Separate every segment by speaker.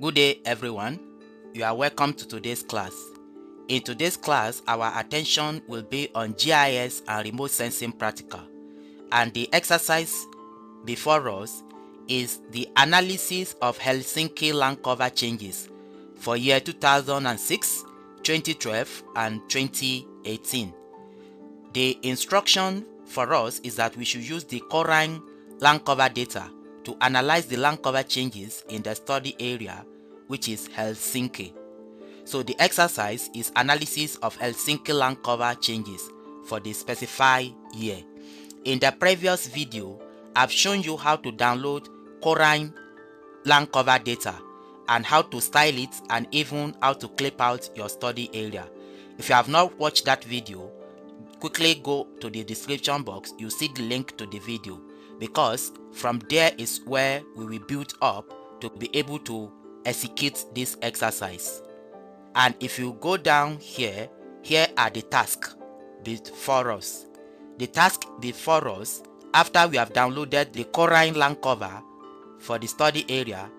Speaker 1: Good day everyone, you are welcome to today's class. In today's class, our attention will be on GIS and remote sensing practical, and the exercise before us is the analysis of Helsinki land cover changes for year 2006, 2012 and 2018. The instruction for us is that we should use the CORINE land cover data to analyze the land cover changes in the study area, which is Helsinki. So the exercise is analysis of Helsinki land cover changes for the specified year. In the previous video, I've shown you how to download CORINE land cover data and how to style it and even how to clip out your study area. If you have not watched that video, quickly go to the description box. You see the link to the video, because from there is where we will build up to be able to execute this exercise. And if you go down here are the tasks before us. The task before us, after we have downloaded the CORINE land cover for the study area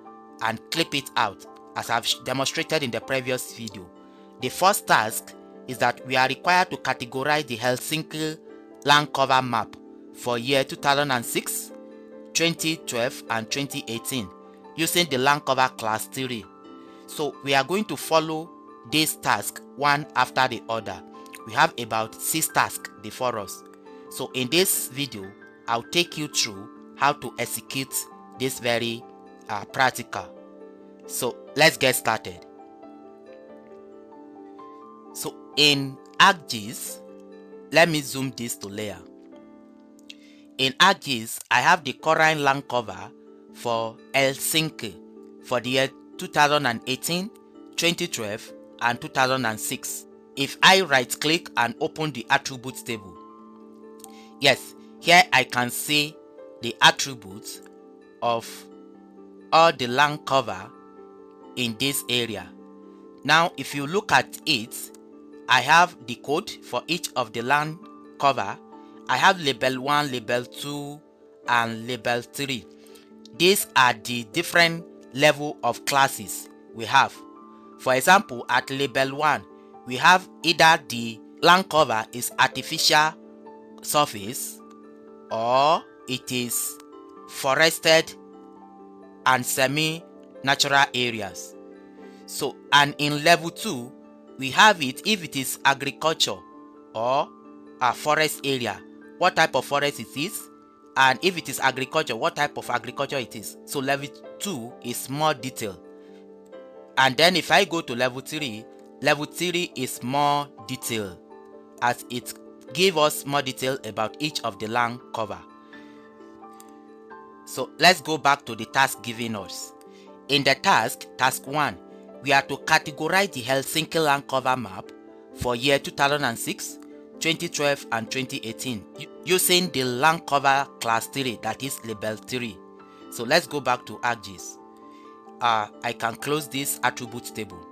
Speaker 1: and clip it out as I've demonstrated in the previous video, the first task is that we are required to categorize the Helsinki land cover map for year 2006, 2012 and 2018 using the land cover class 3. So we are going to follow this task one after the other. We have about 6 tasks before us. So in this video, I'll take you through how to execute this very practical. So let's get started. So in ArcGIS, let me zoom this to layer. In ArcGIS, I have the CORINE land cover for Helsinki for the year 2018, 2012 and 2006. If I right click and open the attributes table, yes, here I can see the attributes of all the land cover in this area. Now if you look at it, I have the code for each of the land cover. I have label 1, label 2 and label 3. These are the different level of classes we have. For example, at label 1, we have either the land cover is artificial surface or it is forested and semi-natural areas. So, and in level 2, we have it if it is agriculture or a forest area, what type of forest it is, and if it is agriculture, what type of agriculture it is. So level 2 is more detailed. And then if I go to level 3 is more detailed, as it gives us more detail about each of the land cover. So let's go back to the task given us. In the task 1, we are to categorize the Helsinki land cover map for year 2006, 2012 and 2018 using the land cover class 3, that is label 3. So let's go back to ArcGIS. I can close this attributes table.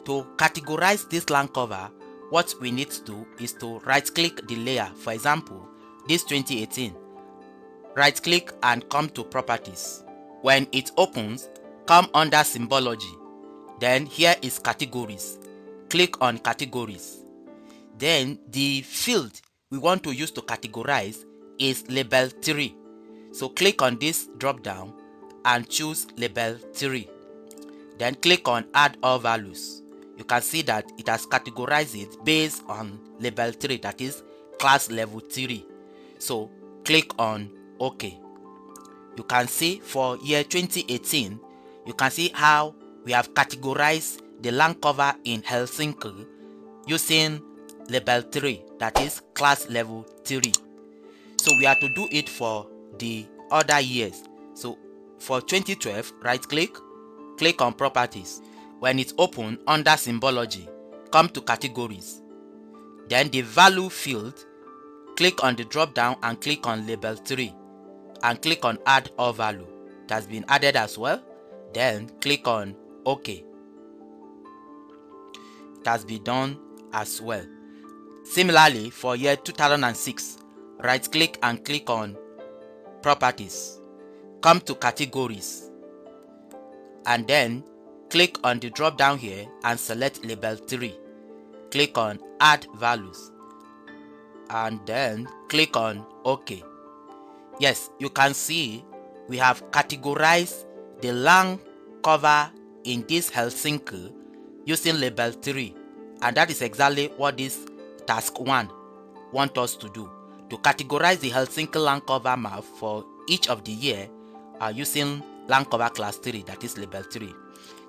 Speaker 1: To categorize this land cover, what we need to do is to right click the layer. For example, this 2018, right click and come to properties. When it opens, come under symbology. Then here is categories. Click on categories. Then the field we want to use to categorize is label 3. So click on this drop down and choose label 3. Then click on add all values. You can see that it has categorized it based on label 3, that is class level 3. So click on OK. You can see for year 2018, you can see how we have categorized the land cover in Helsinki using label 3, that is class level 3. So we have to do it for the other years. So for 2012, right click, click on properties. When it's open under symbology, come to categories. Then the value field, click on the drop down and click on label 3 and click on add all value. It has been added as well. Then click on OK. It has been done as well. Similarly, for year 2006, right click and click on properties. Come to categories and then click on the drop down here and select label 3. Click on add values and then click on OK. Yes, you can see we have categorized the land cover in this Helsinki using label 3, and that is exactly what this task 1 wants us to do, to categorize the Helsinki land cover map for each of the year using land cover class 3, that is label 3.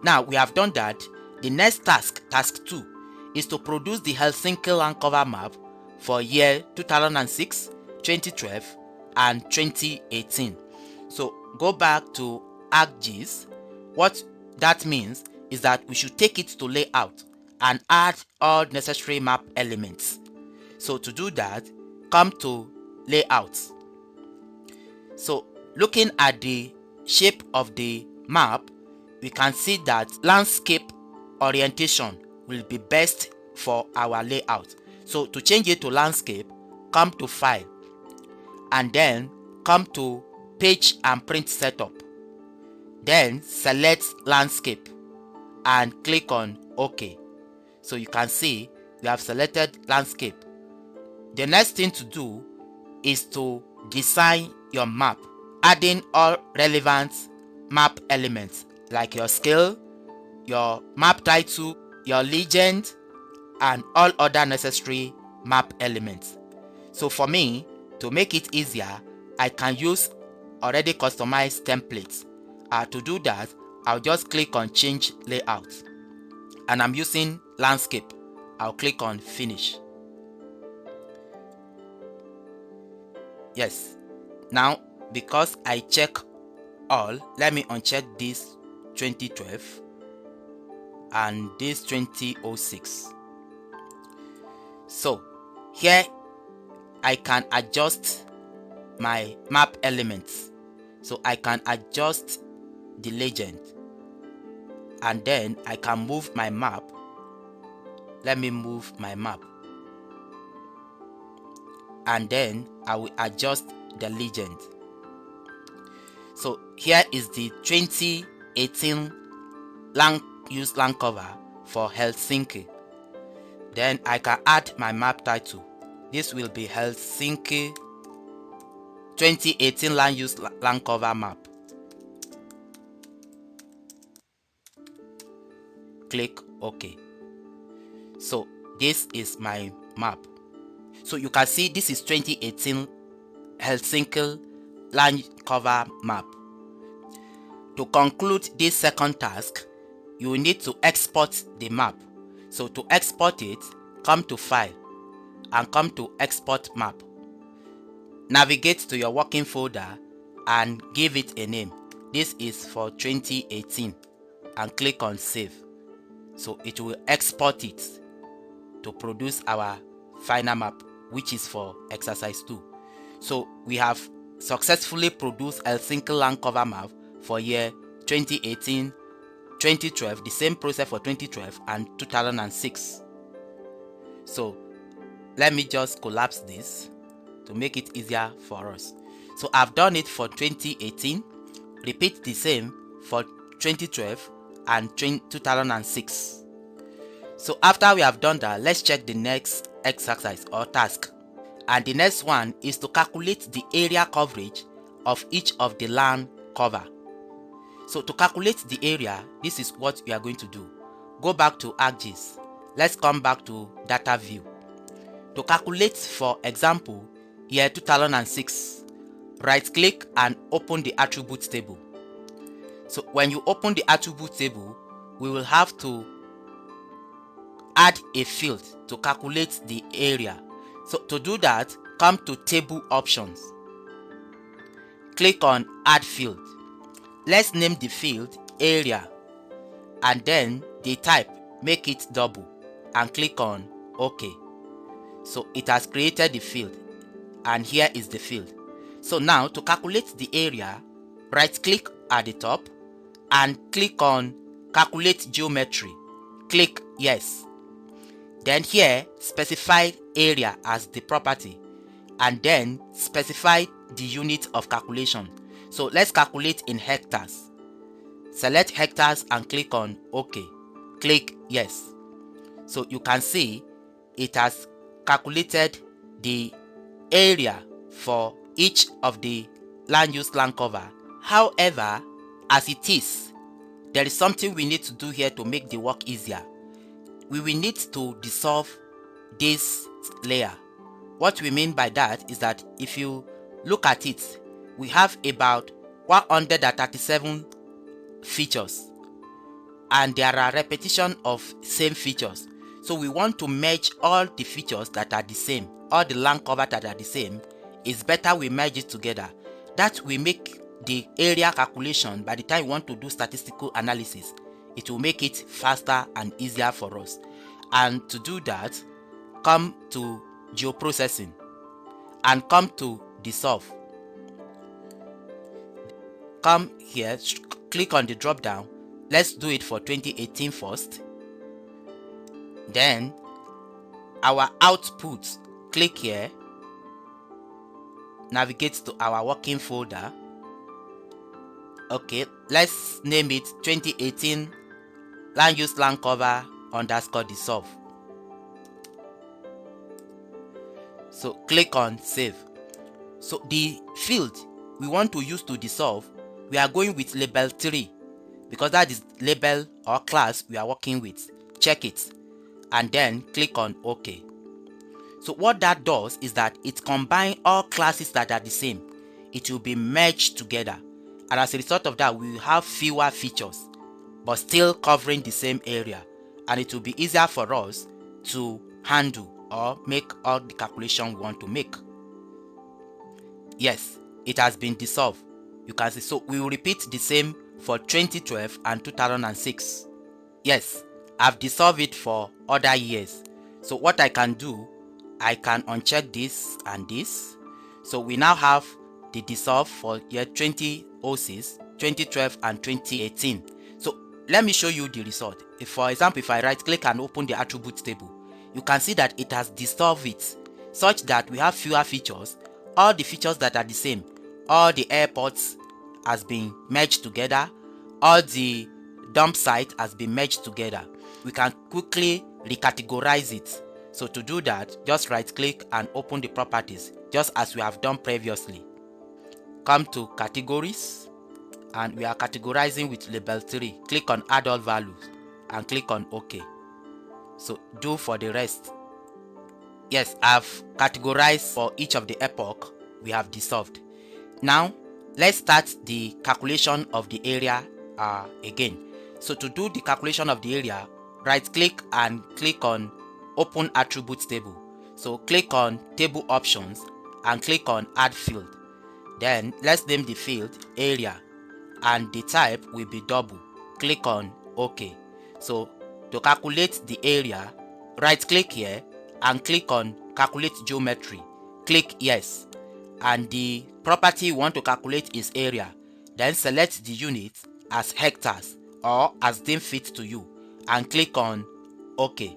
Speaker 1: Now we have done that. The next task, task 2, is to produce the Helsinki land cover map for year 2006, 2012 and 2018. So go back to ArcGIS. What that means is that we should take it to layout and add all necessary map elements. So to do that, come to layout. So looking at the shape of the map, we can see that landscape orientation will be best for our layout. So to change it to landscape, come to file and then come to page and print setup. Then select landscape and click on OK. So you can see we have selected landscape. The next thing to do is to design your map, adding all relevant map elements like your scale, your map title, your legend, and all other necessary map elements. So for me, to make it easier, I can use already customized templates. To do that, I'll just click on change layout and I'm using landscape. I'll click on finish. Yes, now because I check all, let me uncheck this 2012 and this 2006. So here I can adjust my map elements. So I can adjust the legend and then I can move my map. Let me move my map and then I will adjust the legend. So here is the 2018 land cover for Helsinki. Then I can add my map title. This will be Helsinki 2018 land cover map. Click OK. So this is my map. So you can see this is 2018 Helsinki land cover map. To conclude this second task, you will need to export the map. So to export it, come to File and come to Export Map. Navigate to your working folder and give it a name. This is for 2018 and click on Save. So it will export it to produce our final map, which is for exercise 2. So we have successfully produced Helsinki land cover map for year 2018, 2012, the same process for 2012 and 2006. So let me just collapse this to make it easier for us. So I've done it for 2018. Repeat the same for 2012 and 2006. So after we have done that, let's check the next exercise or task. And the next one is to calculate the area coverage of each of the land cover. So to calculate the area, this is what we are going to do. Go back to ArcGIS. Let's come back to data view. To calculate, for example, year 2006, right click and open the attribute table. So when you open the attribute table, we will have to add a field to calculate the area. So to do that, come to table options. Click on add field. Let's name the field area and then the type, make it double and click on OK. So it has created the field and here is the field. So now to calculate the area, right click at the top and click on calculate geometry. Click yes. Then here specify area as the property and then specify the unit of calculation. So let's calculate in hectares. select hectares and click on OK. Click yes. So you can see it has calculated the area for each of the land use land cover. However, as it is, there is something we need to do here to make the work easier. We will need to dissolve this layer. What we mean by that is that if you look at it, we have about 137 features, and there are repetition of same features. So we want to merge all the features that are the same, all the land cover that are the same. It's better we merge it together. That will make the area calculation, by the time we want to do statistical analysis, it will make it faster and easier for us. And to do that, come to geoprocessing and come to dissolve. Come here, click on the drop down. Let's do it for 2018 first. Then our output, click here, navigate to our working folder. Okay, let's name it 2018 land use land cover underscore dissolve. So click on save. So the field we want to use to dissolve, we are going with label 3 because that is label or class we are working with. Check it and then click on OK. So what that does is that it combines all classes that are the same. It will be merged together, and as a result of that, we will have fewer features but still covering the same area, and it will be easier for us to handle or make all the calculation we want to make. Yes, it has been dissolved. You can see. So we will repeat the same for 2012 and 2006. Yes, I've dissolved it for other years. So what I can do, I can uncheck this and this. So we now have the dissolve for year 2006, 2012 and 2018. So let me show you the result. If, for example, if I right click and open the attributes table, you can see that it has dissolved it such that we have fewer features. All the features that are the same, all the airports has been merged together, all the dump site has been merged together. We can quickly recategorize it. So to do that, just right click and open the properties, just as we have done previously. Come to categories, and we are categorizing with label 3. Click on add all values and click on OK. So do for the rest. Yes, I've categorized for each of the epoch we have dissolved. Now let's start the calculation of the area again. So to do the calculation of the area, right click and click on open attributes table. So click on table options and click on add field. Then let's name the field area and the type will be double. Click on OK. So to calculate the area, right click here and click on calculate geometry. Click yes, and the property you want to calculate is area. Then select the unit as hectares or as deemed fit to you and click on OK.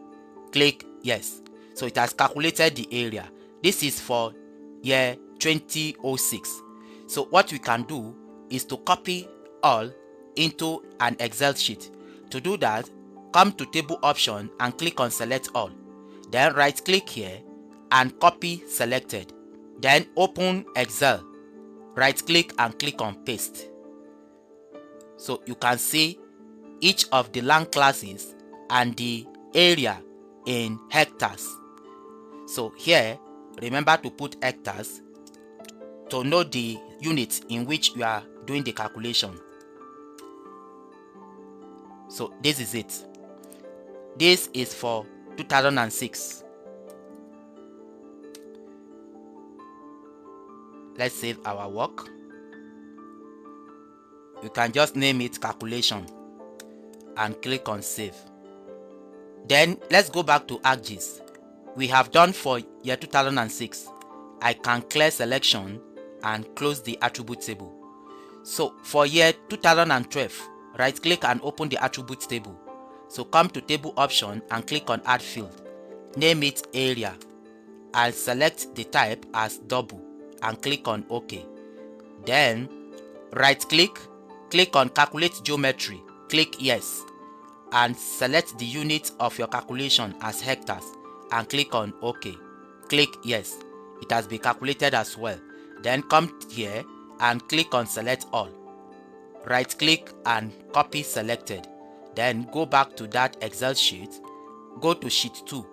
Speaker 1: Click yes. So it has calculated the area. This is for year 2006. So what we can do is to copy all into an Excel sheet. To do that, come to table option and click on select all. Then right click here and copy selected. Then open Excel. Right click and click on paste. So you can see each of the land classes and the area in hectares. So here, remember to put hectares to know the unit in which you are doing the calculation. So this is it. This is for 2006. Let's save our work. You can just name it calculation and click on save. Then let's go back to ArcGIS. We have done for year 2006. I can clear selection and close the attribute table. So for year 2012, right click and open the attributes table. So come to table option and click on add field. Name it area. I'll select the type as double and click on OK. Then right click click on calculate geometry, click yes, and select the unit of your calculation as hectares and click on OK. Click yes, it has been calculated as well. Then come here and click on select all. Right click and copy selected. Then go back to that Excel sheet, go to sheet 2,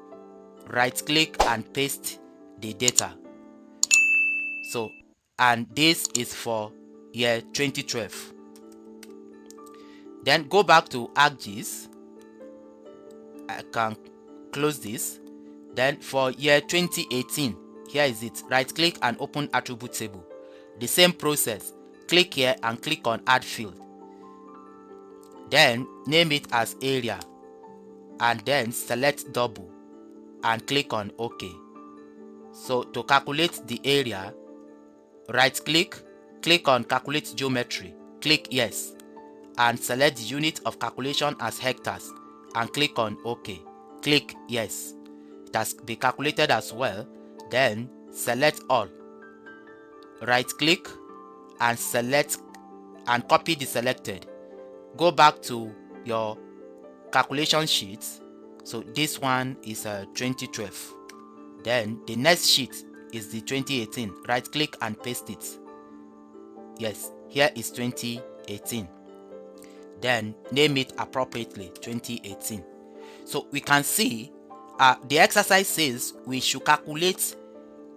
Speaker 1: right click and paste the data. So, and this is for year 2012. Then go back to ArcGIS. I can close this. Then for year 2018, here is it. Right click and open attribute table. The same process. Click here and click on add field. Then name it as area and then select double and click on OK. So to calculate the area, right click, click on calculate geometry, click yes, and select the unit of calculation as hectares and click on OK. Click yes, it has been calculated as well. Then select all, right click and select and copy the selected. Go back to your calculation sheet. So this one is 2012. Then the next sheet is the 2018. Right click and paste it. Yes, here is 2018. Then name it appropriately 2018. So we can see the exercise says we should calculate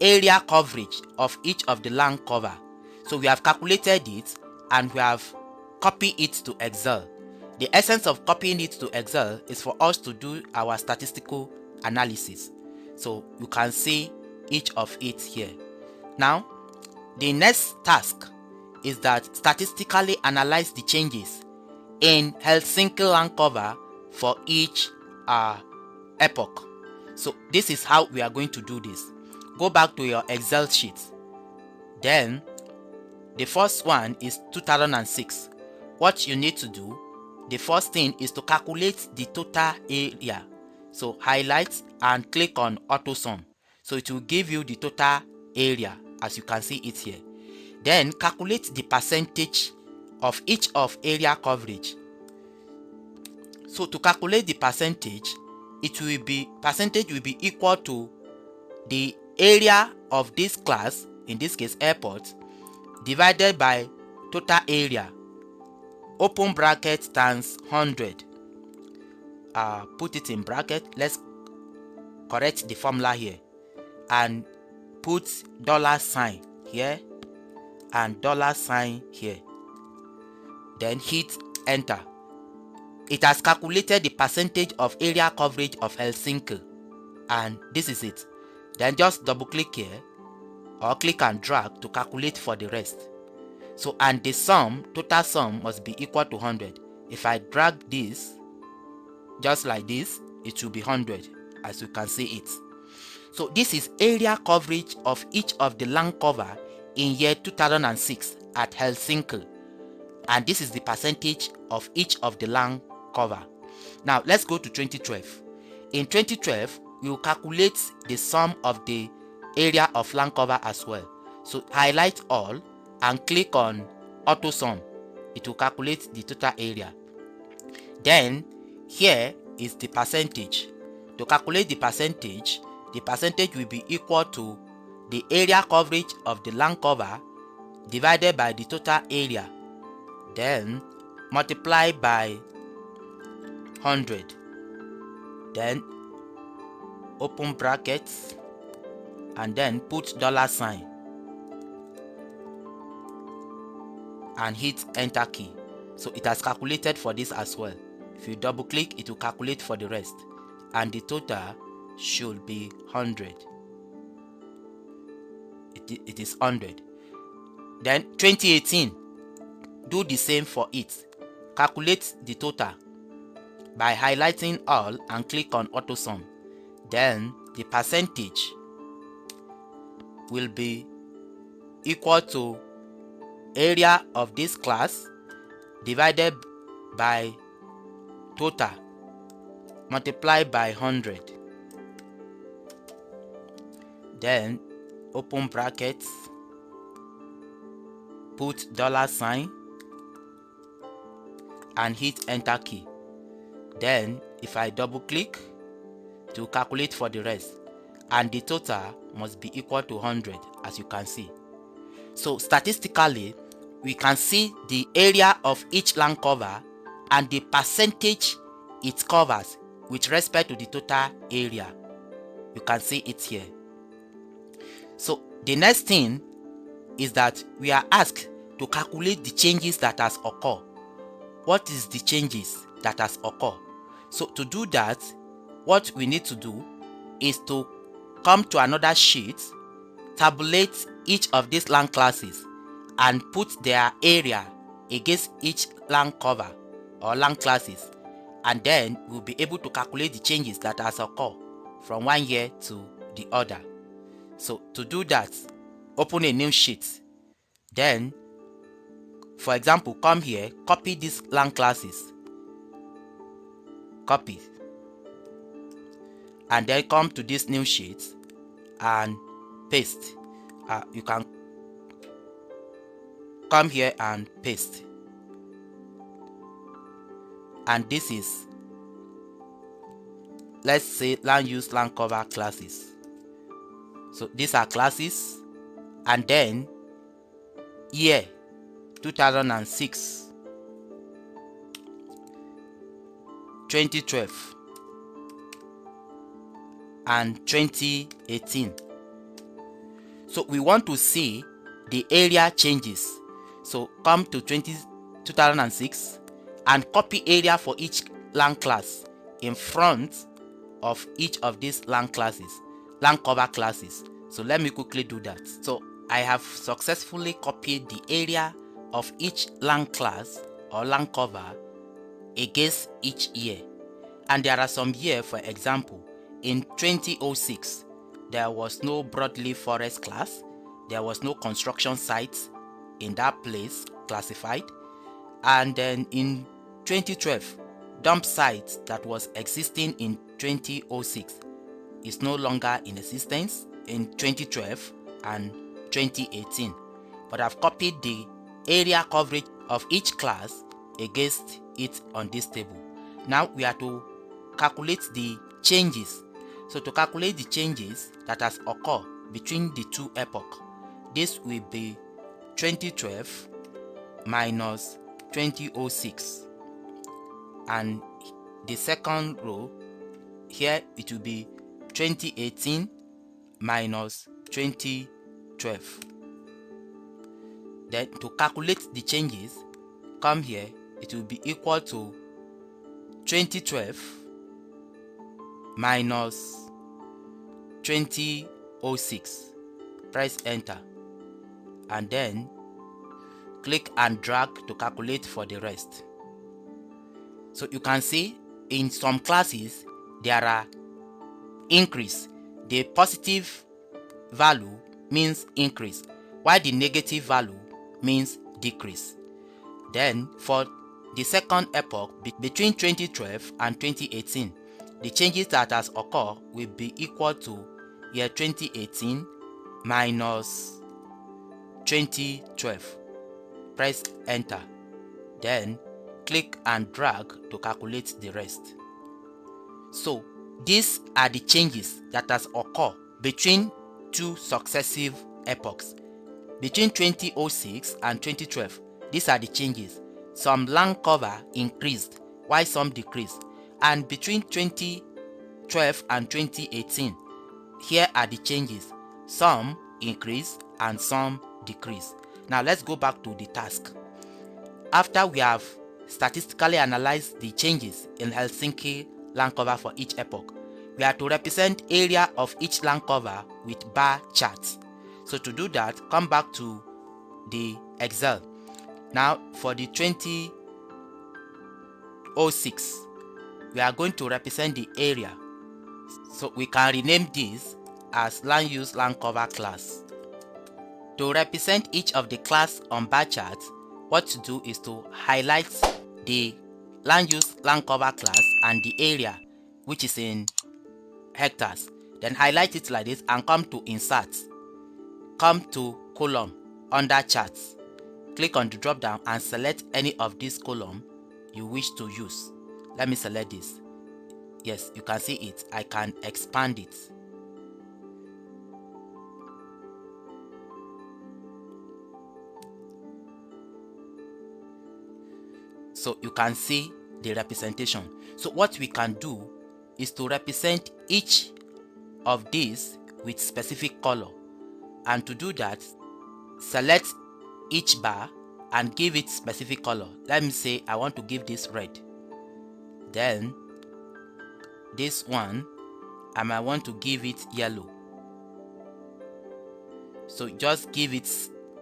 Speaker 1: area coverage of each of the land cover. So we have calculated it and we have copied it to Excel. The essence of copying it to Excel is for us to do our statistical analysis. So you can see each of it here. Now, the next task is that statistically analyze the changes in Helsinki land cover for each epoch. So this is how we are going to do this. Go back to your Excel sheet. Then the first one is 2006. What you need to do, the first thing is to calculate the total area. So highlight and click on auto sum. So it will give you the total area as you can see it here. Then calculate the percentage of each of area coverage. So to calculate the percentage, percentage will be equal to the area of this class, in this case airport, divided by total area, open bracket, times 100. Put it in bracket. Let's correct the formula here and put $sign here and $sign here. Then hit enter. It has calculated the percentage of area coverage of Helsinki, and this is it. Then just double click here or click and drag to calculate for the rest. So, and the sum, total sum, must be equal to 100. If I drag this just like this, it will be 100 as you can see it. So this is area coverage of each of the land cover in year 2006 at Helsinki, and this is the percentage of each of the land cover. Now let's go to 2012. In 2012, we will calculate the sum of the area of land cover as well. So highlight all and click on auto sum. It will calculate the total area. Then here is the percentage. To calculate the percentage will be equal to the area coverage of the land cover divided by the total area, then multiply by 100. Then open brackets and then put $sign and hit enter key. So it has calculated for this as well. If you double click, it will calculate for the rest, and the total should be 100. It is 100. Then 2018, do the same for it. Calculate the total by highlighting all and click on auto sum. Then the percentage will be equal to area of this class divided by total multiplied by 100. Then open brackets, put $sign and hit enter key. Then if I double click to calculate for the rest, and the total must be equal to 100, as you can see. So statistically, we can see the area of each land cover and the percentage it covers with respect to the total area. You can see it here. So the next thing is that we are asked to calculate the changes that has occurred. What is the changes that has occurred? So to do that, what we need to do is to come to another sheet, tabulate each of these land classes and put their area against each land cover or land classes, and then we'll be able to calculate the changes that has occurred from one year to the other. So to do that, open a new sheet. Then, for example, come here, copy these land classes, copy, and then come to this new sheet and paste. You can come here and paste, and this is, let's say, land use land cover classes. So these are classes, and then year 2006, 2012 and 2018. So we want to see the area changes. So come to 2006 and copy area for each land class in front of each of these land classes, land cover classes. So let me quickly do that. So I have successfully copied the area of each land class or land cover against each year. And there are some years, for example, in 2006, there was no broadleaf forest class, there was no construction sites in that place classified, and then in 2012, dump sites that was existing in 2006 is no longer in existence in 2012 and 2018. But I've copied the area coverage of each class against it on this table. Now we are to calculate the changes. So to calculate the changes that has occurred between the two epochs, this will be 2012 minus 2006, and the second row here, it will be 2018 minus 2012. Then to calculate the changes, come here, it will be equal to 2012 minus 2006. Press enter, and then click and drag to calculate for the rest. So you can see in some classes there are increase. The positive value means increase, while the negative value means decrease. Then for the second epoch, between 2012 and 2018, the changes that has occurred will be equal to year 2018 minus 2012. Press enter, then click and drag to calculate the rest. So these are the changes that has occurred between two successive epochs. Between 2006 and 2012, these are the changes. Some land cover increased while some decreased. And between 2012 and 2018, here are the changes. Some increased and some decreased. Now let's go back to the task. After we have statistically analyzed the changes in Helsinki land cover for each epoch, we are to represent area of each land cover with bar charts. So to do that, come back to the Excel. Now for the 2006, we are going to represent the area. So we can rename this as land use land cover class. To represent each of the class on bar chart, what to do is to highlight the land use land cover class and the area, which is in hectares. Then highlight it like this and come to insert. Come to column under charts. Click on the drop down and select any of these columns you wish to use. Let me select this. Yes, you can see it. I can expand it. So you can see the representation. So what we can do is to represent each of these with specific color. And to do that, select each bar and give it specific color. Let me say I want to give this red. Then this one, I might want to give it yellow. So just give it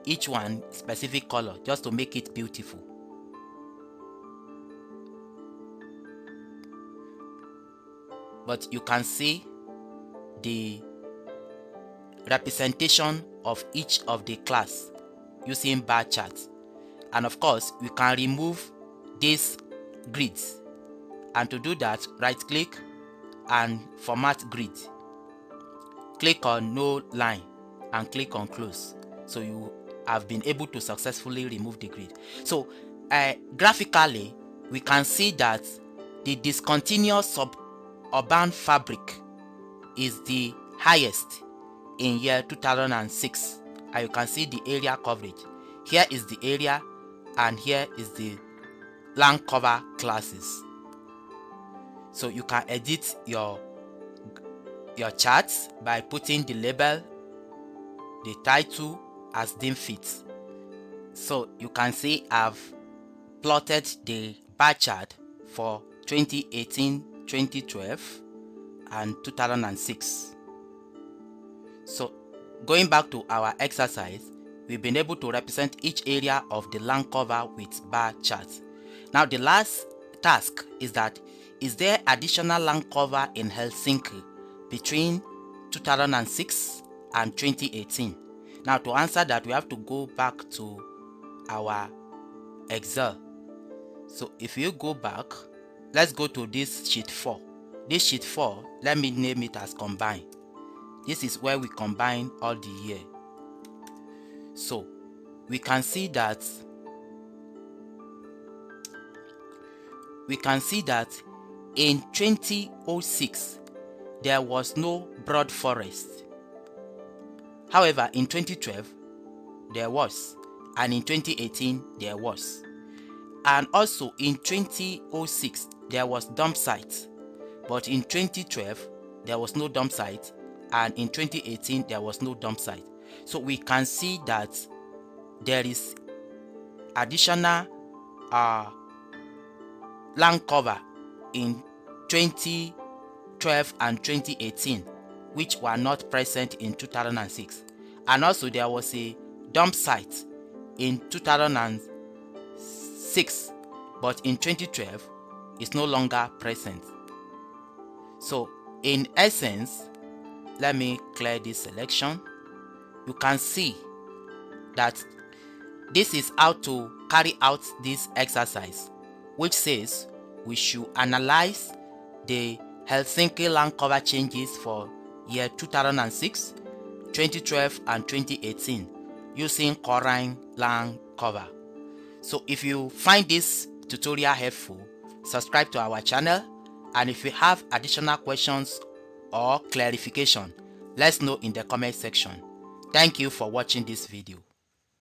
Speaker 1: each one specific color just to make it beautiful. But you can see the representation of each of the class using bar charts. And of course, we can remove these grids. And to do that, right click and format grid. Click on no line and click on close. So you have been able to successfully remove the grid. So graphically, we can see that the discontinuous suburban fabric is the highest in year 2006. And you can see the area coverage. Here is the area and here is the land cover classes. So you can edit your charts by putting the label, the title as deemed fit. So you can see I've plotted the bar chart for 2018, 2012 and 2006. So going back to our exercise, we've been able to represent each area of the land cover with bar charts. Now the last task is that, is there additional land cover in Helsinki between 2006 and 2018? Now to answer that, we have to go back to our Excel. So if you go back, let's go to this sheet 4. This sheet 4, let me name it as combine. This is where we combine all the year. So we can see that in 2006 there was no broad forest. However, in 2012 there was, and in 2018 there was. And also in 2006 there was dump site, but in 2012 there was no dump site, and in 2018 there was no dump site. So we can see that there is additional land cover in 2012 and 2018 which were not present in 2006. And also there was a dump site in 2006, but in 2012 it's no longer present. So in essence, let me clear this selection. You can see that this is how to carry out this exercise, which says we should analyze the Helsinki land cover changes for year 2006, 2012 and 2018 using CORINE land cover. So if you find this tutorial helpful, subscribe to our channel, and if you have additional questions or clarification, let's know in the comment section. Thank you for watching this video.